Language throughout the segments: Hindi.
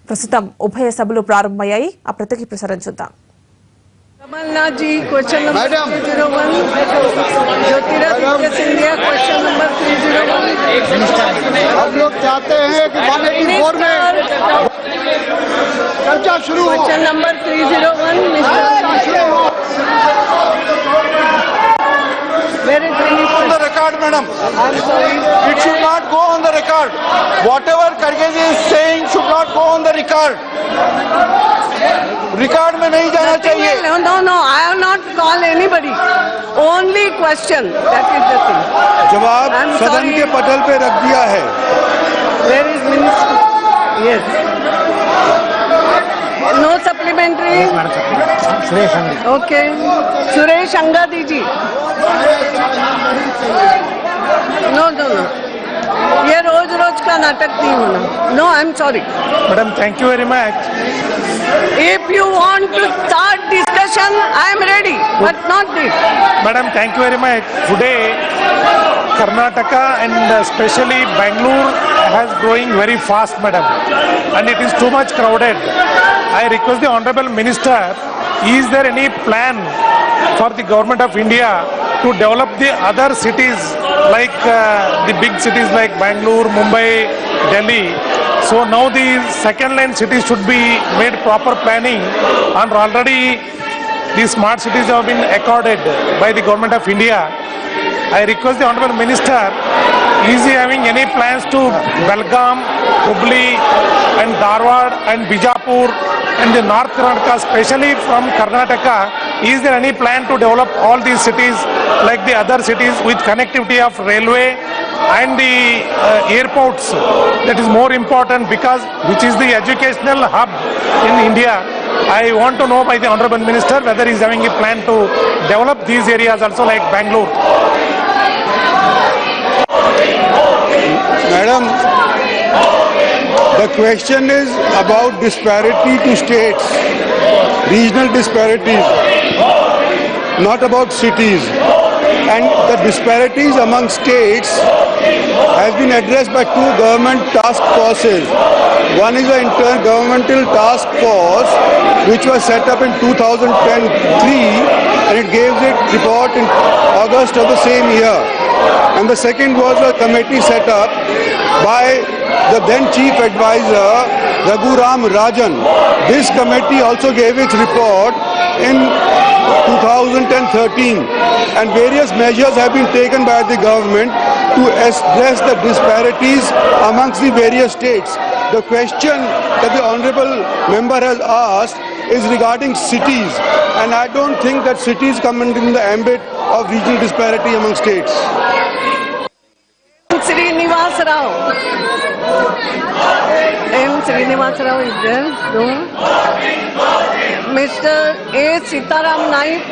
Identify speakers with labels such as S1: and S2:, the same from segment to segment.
S1: ప్రస్తుతం ఉభయ సభలు ప్రారంభమయ్యాయి. ఆ ప్రత్యేక ప్రసారం చూద్దాం.
S2: Kamal Nath ji question number 301, Jyotiraditya Scindia question number 301।
S3: हम लोग चाहते हैं कि 184 में चर्चा शुरू हो।
S2: Question number 301
S3: On the record, madam.
S2: I'm sorry.
S3: It should not go on the record. Whatever Kharge ji is saying should not go on the record. Record में नहीं जाना चाहिए.
S2: No, I have not called anybody. Only question. That is the thing.
S3: जवाब
S2: I'm
S3: सदन
S2: sorry.
S3: के पटल पे रख दिया है.
S2: Where is minister? Yes. No supplementary. Okay. Suresh Angadi ji. No. ये रोज का नाटक नहीं होना. No, I'm sorry.
S3: Madam, thank you very much.
S2: If you want to start discussion, I am ready, but not this.
S4: Madam, thank you very much. Today, Karnataka and especially Bangalore has growing very fast, madam, and it is too much crowded. I request the Honorable Minister, is there any plan for the Government of India to develop the other cities like the big cities like Bangalore, Mumbai, Delhi? So now the second line cities should be made proper planning, and already the smart cities have been accorded by the Government of India. I request the Honorable Minister, is he having any plans to Belgaum, Hubli and Dharwad and Bijapur and the North Karnataka, especially from Karnataka, is there any plan to develop all these cities like the other cities with connectivity of railway and the airports? That is more important because which is the educational hub in India. I want to know by the Honorable Minister whether he is having a plan to develop these areas also like Bangalore.
S3: Madam, the question is about disparity to states, regional disparities, not about cities. And the disparities among states has been addressed by two government task forces. One is the Intergovernmental Task Force, which was set up in 2010-3, and it gave its report in August of the same year. And the second was a committee set up by the then Chief Advisor, Raghuram Rajan. This committee also gave its report in 2013, and various measures have been taken by the government to address the disparities amongst the various states. The question that the honorable member has asked is regarding cities, and I don't think that cities come in the ambit of regional disparity among states.
S2: Srinivas Rao. M. Srinivas Rao is there. No. Mr. A. Sitaram Naik.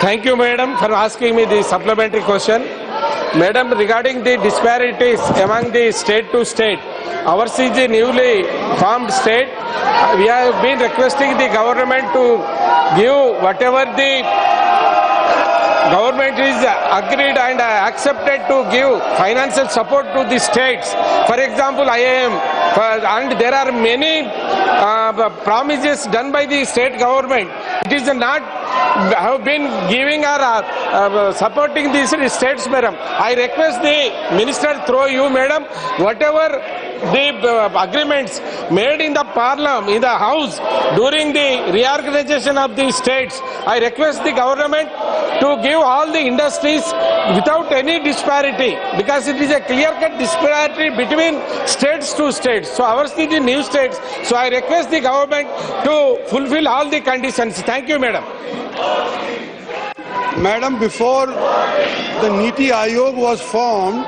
S5: Thank you, madam, for asking me the supplementary question. Madam, regarding the disparities among the state to state, ours is a newly formed state. We have been requesting the government to give whatever the government is agreed and accepted to give financial support to the states. For example, IIM, and there are many promises done by the state government. It is not have been giving or supporting these states, madam. I request the minister through you, madam, whatever the agreements made in the parliament, in the house during the reorganization of the states, I request the government to give all the industries without any disparity, because it is a clear-cut disparity between states to states. So ours is the new states. So I request the government to fulfill all the conditions. Thank you, madam.
S3: Madam, before the Niti Aayog was formed,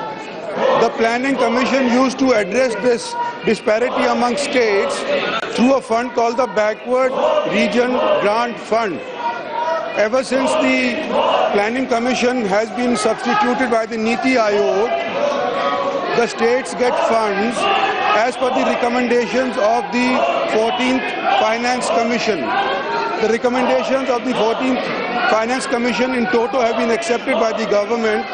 S3: the Planning Commission used to address this disparity among states through a fund called the Backward Region Grant Fund. Ever since the Planning Commission has been substituted by the Niti Aayog, the states get funds as per the recommendations of the 14th Finance Commission. The recommendations of the 14th Finance Commission in toto have been accepted by the government,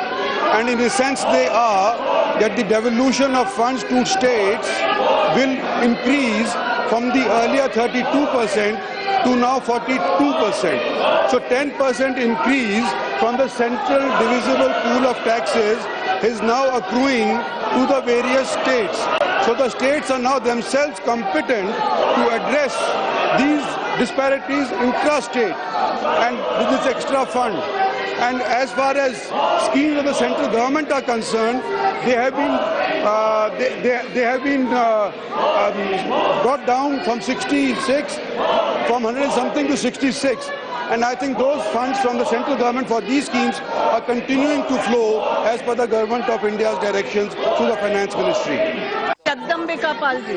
S3: and in a sense they are that the devolution of funds to states will increase from the earlier 32% to now 42%. So 10% increase from the central divisible pool of taxes is now accruing to the various states. So the states are now themselves competent to address these disparities intra-state and with this extra fund. And as far as schemes of the central government are concerned, they have been brought down from 66, from 100 and something to 66. And I think those funds from the central government for these schemes are continuing to flow as per the government of India's directions through the finance ministry.
S2: Jagdambika Pal ji.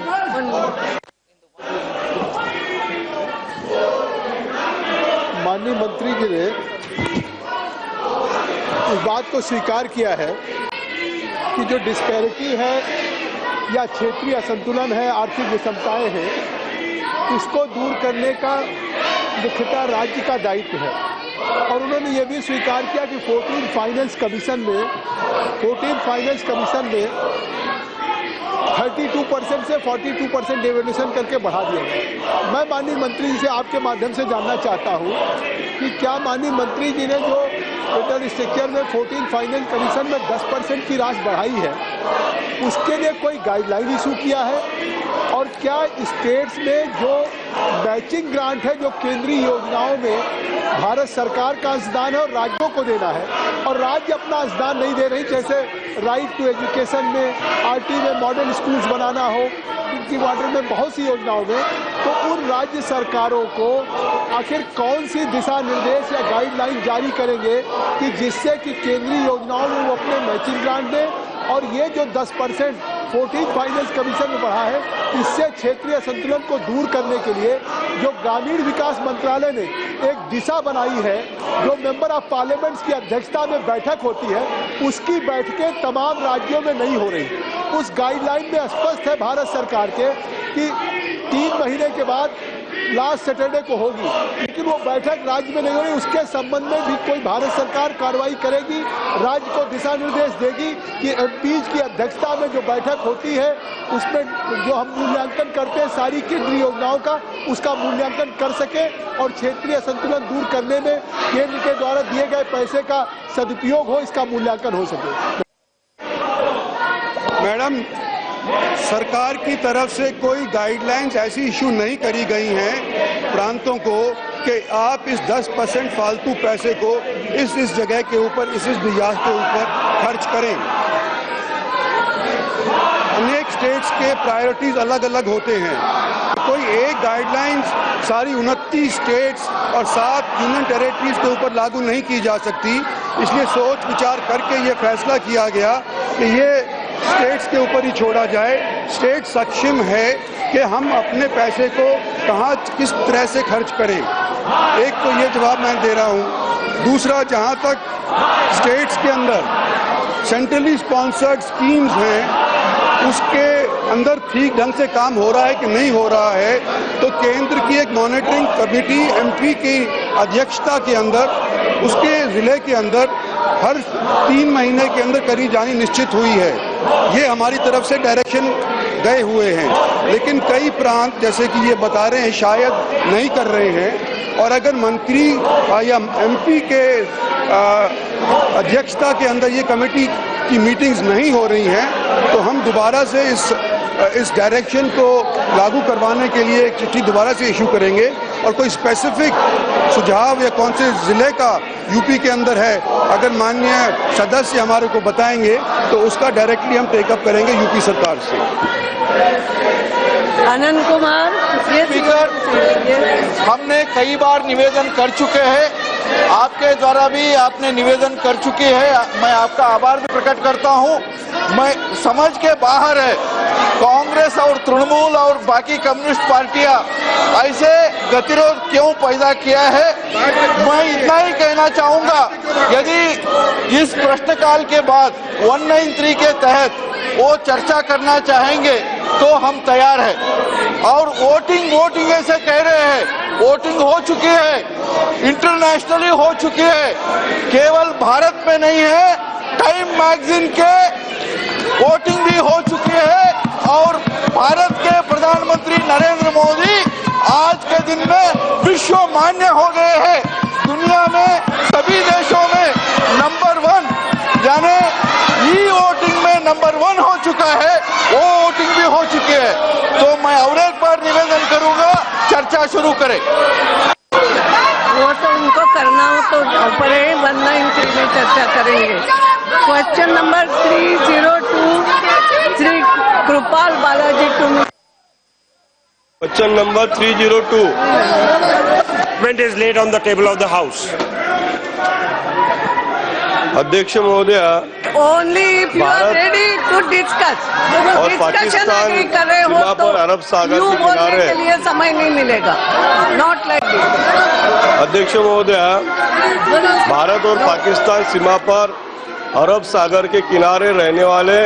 S6: माननीय मंत्री जी ने इस बात को स्वीकार किया है कि जो डिस्पैरिटी है या क्षेत्रीय असंतुलन है, आर्थिक विषमताएं हैं, इसको दूर करने का मुख्यतः राज्य का दायित्व है। और उन्होंने ये भी स्वीकार किया कि 14 फाइनेंस कमीशन में 32% से 42% डेवल्यूशन करके बढ़ा दिया गया। मैं माननीय मंत्री जी से आपके माध्यम से जानना चाहता हूं कि क्या माननीय मंत्री जी ने जो टोटल स्ट्रक्चर में 14 फाइनेंस कमीशन में 10% की राशि बढ़ाई है, उसके लिए कोई गाइडलाइन इशू किया है? और क्या स्टेट्स में जो मैचिंग ग्रांट है, जो केंद्रीय योजनाओं में भारत सरकार का अंशदान है और राज्यों को देना है, और राज्य अपना अंशदान नहीं दे रही, जैसे राइट टू एजुकेशन में, आरटी में मॉडल स्कूल्स बनाना हो, ड्रिंकिंग वाटर में, बहुत सी योजनाओं में, तो उन राज्य सरकारों को आखिर कौन सी दिशा निर्देश या गाइडलाइन जारी करेंगे कि जिससे कि केंद्रीय योजनाओं में वो अपने मैचिंग ग्रांट दें, और ये जो 10% 14 फाइनेंस कमीशन में बढ़ा है, इससे क्षेत्रीय संतुलन को दूर करने के लिए जो ग्रामीण विकास मंत्रालय ने एक दिशा बनाई है, जो मेंबर ऑफ पार्लियामेंट्स की अध्यक्षता में बैठक होती है, उसकी बैठकें तमाम राज्यों में नहीं हो रही। उस गाइडलाइन में स्पष्ट है भारत सरकार के कि 3 महीने के बाद लास्ट सैटरडे को होगी, लेकिन वो बैठक राज्य में नहीं हो रही। उसके संबंध में भी कोई भारत सरकार कार्रवाई करेगी, राज्य को दिशा निर्देश देगी कि एमपीज की अध्यक्षता में जो बैठक होती है, उसमें जो हम मूल्यांकन करते हैं सारी केंद्रीय योजनाओं का, उसका मूल्यांकन कर सके और क्षेत्रीय संतुलन दूर करने में केंद्र के द्वारा दिए गए पैसे का सदुपयोग हो, इसका मूल्यांकन हो सके।
S3: मैडम, सरकार की तरफ से कोई गाइडलाइंस ऐसी इशू नहीं करी गई हैं प्रांतों को कि आप इस 10% फालतू पैसे को इस जगह के ऊपर, इस नियाज के ऊपर खर्च करें। अनेक स्टेट्स के प्रायोरिटीज अलग अलग होते हैं। कोई एक गाइडलाइंस सारी 29 स्टेट्स और 7 यूनियन टेरिटरीज के ऊपर लागू नहीं की जा सकती। इसलिए सोच विचार करके ये फैसला किया गया कि ये स्टेट्स के ऊपर ही छोड़ा जाए। स्टेट सक्षम है कि हम अपने पैसे को कहाँ किस तरह से खर्च करें। एक तो ये जवाब मैं दे रहा हूँ। दूसरा, जहाँ तक स्टेट्स के अंदर सेंट्रली स्पॉन्सर्ड स्कीम्स हैं, उसके अंदर ठीक ढंग से काम हो रहा है कि नहीं हो रहा है, तो केंद्र की एक मॉनिटरिंग कमेटी एमपी की अध्यक्षता के अंदर, उसके जिले के अंदर हर 3 महीने के अंदर करी जानी निश्चित हुई है। ये हमारी तरफ से डायरेक्शन गए हुए हैं, लेकिन कई प्रांत जैसे कि ये बता रहे हैं शायद नहीं कर रहे हैं। और अगर मंत्री या एमपी के अध्यक्षता के अंदर ये कमेटी की मीटिंग्स नहीं हो रही हैं, तो हम दोबारा से इस डायरेक्शन को लागू करवाने के लिए एक चिट्ठी दोबारा से इशू करेंगे। और कोई स्पेसिफिक सुझाव या कौन से जिले का यूपी के अंदर है, अगर माननीय सदस्य हमारे को बताएंगे तो उसका डायरेक्टली हम टेकअप करेंगे यूपी सरकार से।
S2: आनंद कुमार,
S7: हमने कई बार निवेदन कर चुके हैं, आपके द्वारा भी आपने निवेदन कर चुकी है। मैं आपका आभार भी प्रकट करता हूं। मैं समझ के बाहर है कांग्रेस और तृणमूल और बाकी कम्युनिस्ट पार्टियां ऐसे गतिरोध क्यों पैदा किया है। मैं इतना ही कहना चाहूंगा, यदि इस प्रश्नकाल के बाद 193 के तहत वो चर्चा करना चाहेंगे तो हम तैयार हैं। और वोटिंग ऐसे कह रहे हैं, वोटिंग हो चुकी है, इंटरनेशनली हो चुकी है, केवल भारत में नहीं है। टाइम मैगजीन के वोटिंग भी हो चुकी है और भारत के प्रधानमंत्री नरेंद्र मोदी आज के दिन में विश्व मान्य हो गए हैं। दुनिया में सभी देशों में नंबर 1 यानी ई वोटिंग में नंबर 1 हो चुका है, वो वोटिंग भी हो चुकी है। तो मैं और एक बार निवेदन करूंगा, चर्चा शुरू करें।
S2: वो तो उनको करना हो तो ऊपर है, 193 में चर्चा करेंगे। Question number 302 Shri Kripal Balaji two.
S8: Question number 302. Amendment is laid on the table of the House. अध्यक्ष महोदय,
S2: only if you are
S8: Bharat
S2: ready to discuss.
S8: और
S2: डिस्कशन
S8: पाकिस्तान
S2: अगर कर रहे हो
S8: सीमा
S2: तो
S8: पर अरब सागर
S2: यूं
S8: के
S2: बोलने
S8: किनारे
S2: के लिए समय नहीं मिलेगा। Not like this.
S8: अध्यक्ष महोदय, भारत और पाकिस्तान सीमा पर अरब सागर के किनारे रहने वाले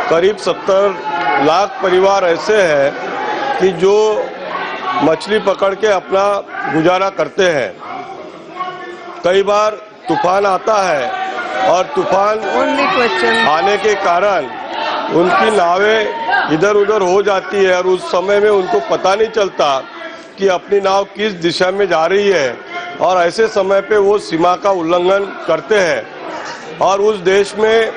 S8: करीब 70 लाख परिवार ऐसे हैं कि जो मछली पकड़ के अपना गुजारा करते हैं। कई बार तूफान आता है और तूफान
S2: ओनली क्वेश्चन
S8: आने के कारण उनकी नावें इधर उधर हो जाती है और उस समय में उनको पता नहीं चलता कि अपनी नाव किस दिशा में जा रही है, और ऐसे समय पे वो सीमा का उल्लंघन करते हैं और उस देश में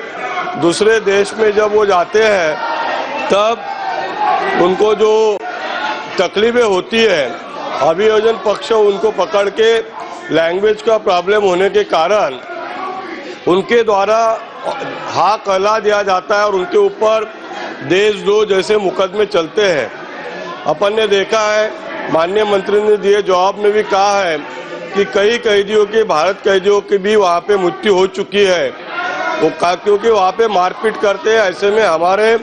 S8: दूसरे देश में जब वो जाते हैं तब उनको जो तकलीफें होती है, अभियोजन पक्ष उनको पकड़ के लैंग्वेज का प्रॉब्लम होने के कारण उनके द्वारा हाँ कहला दिया जाता है और उनके ऊपर देशद्रोह जैसे मुकदमे चलते हैं। अपन ने देखा है, माननीय मंत्री ने दिए जवाब में भी कहा है कि कई कैदियों की, भारत कैदियों की भी वहाँ पे मृत्यु हो चुकी है। वो क्योंकि वहाँ पे मारपीट करते हैं, ऐसे में हमारे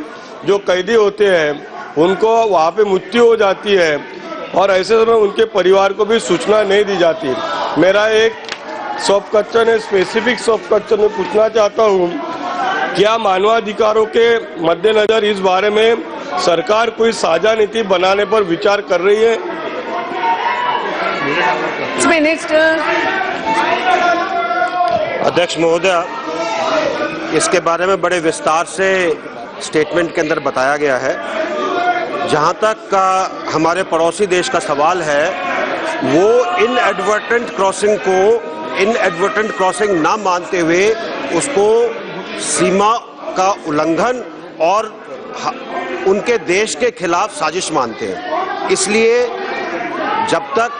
S8: जो कैदी होते हैं उनको वहाँ पे मृत्यु हो जाती है और ऐसे समय उनके परिवार को भी सूचना नहीं दी जाती। मेरा एक सब क्वेश्चन है, स्पेसिफिक सब क्वेश्चन में पूछना चाहता हूँ, क्या मानवाधिकारों के मद्देनजर इस बारे में सरकार कोई साझा नीति बनाने पर विचार कर रही है?
S2: मिनिस्टर।
S9: अध्यक्ष महोदय, इसके बारे में बड़े विस्तार से स्टेटमेंट के अंदर बताया गया है। जहां तक का हमारे पड़ोसी देश का सवाल है, वो इनएडवर्टेंट क्रॉसिंग ना मानते हुए उसको सीमा का उल्लंघन और उनके देश के खिलाफ साजिश मानते हैं। इसलिए जब तक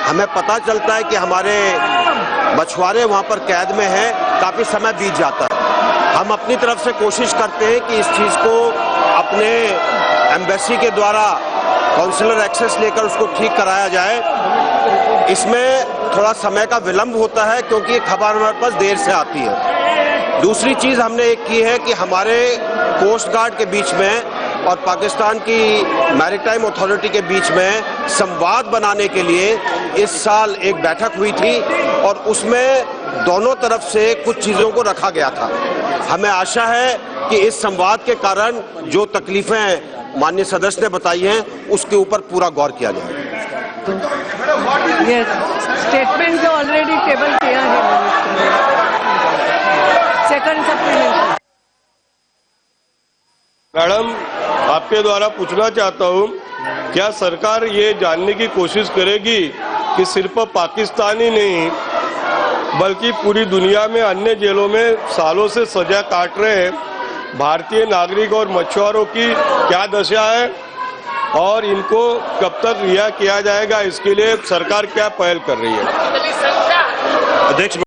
S9: हमें पता चलता है कि हमारे मछुआरे वहां पर कैद में हैं, काफी समय बीत जाता है। हम अपनी तरफ से कोशिश करते हैं कि इस चीज को अपने एम्बेसी के द्वारा काउंसलर एक्सेस लेकर उसको ठीक कराया जाए। इसमें थोड़ा समय का विलंब होता है क्योंकि खबर हमारे पास देर से आती है। दूसरी चीज हमने एक की है कि हमारे कोस्ट गार्ड के बीच में और पाकिस्तान की मैरीटाइम अथॉरिटी के बीच में संवाद बनाने के लिए इस साल एक बैठक हुई थी और उसमें दोनों तरफ से कुछ चीजों को रखा गया था। हमें आशा है कि इस संवाद के कारण जो तकलीफें माननीय सदस्य ने बताई हैं उसके ऊपर पूरा गौर किया जाए।
S2: ये स्टेटमेंट जो ऑलरेडी टेबल किया है, सेकंड सप्लीमेंट।
S8: मैडम, आपके द्वारा पूछना चाहता हूँ, क्या सरकार ये जानने की कोशिश करेगी कि सिर्फ पाकिस्तानी नहीं बल्कि पूरी दुनिया में अन्य जेलों में सालों से सजा काट रहे भारतीय नागरिक और मछुआरों की क्या दशा है और इनको कब तक रिहा किया जाएगा, इसके लिए सरकार क्या पहल कर रही है?
S9: अध्यक्ष